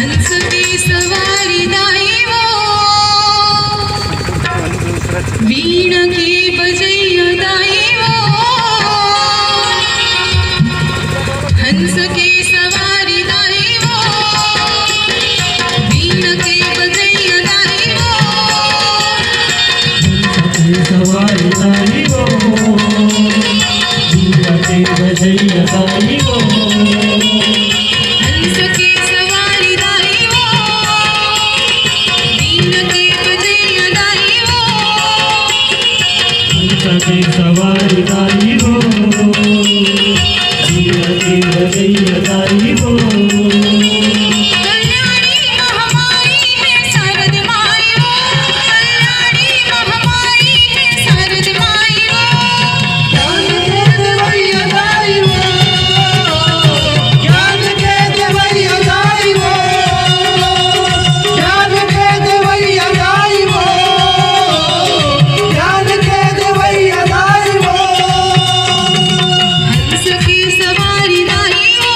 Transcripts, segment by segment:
हंस की सवारी दाई वो, वीण की बजैया दाई वो, हंस की सवारी दाई वो, वीण की बजैया दाई वो, सवारी दाई वो, वीण की बजैया दाई वो, हंस की सवारी दाई वो, वीण की बजैया दाई वो, हंस की सवारी दाई वो, वीण की बजैया दाई वो। कल्याणी महामाई है शारद माई वो, कल्याणी महामाई है शारद माई वो, ज्ञान के देवैया दाई वो, ज्ञान के देवैया दाई वो, ज्ञान के देवैया दाई वो, ज्ञान के देवैया दाई वो। हंस की सवारी दाई वो,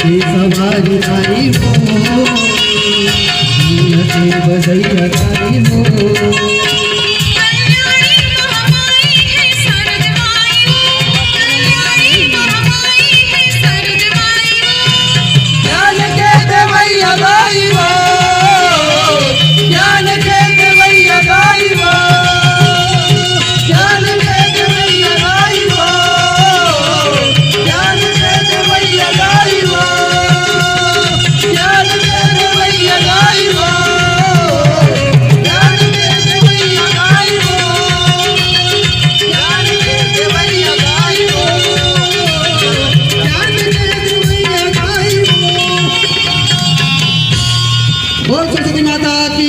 के सवारी थारी मोर, धून से बजैया थारी मोर।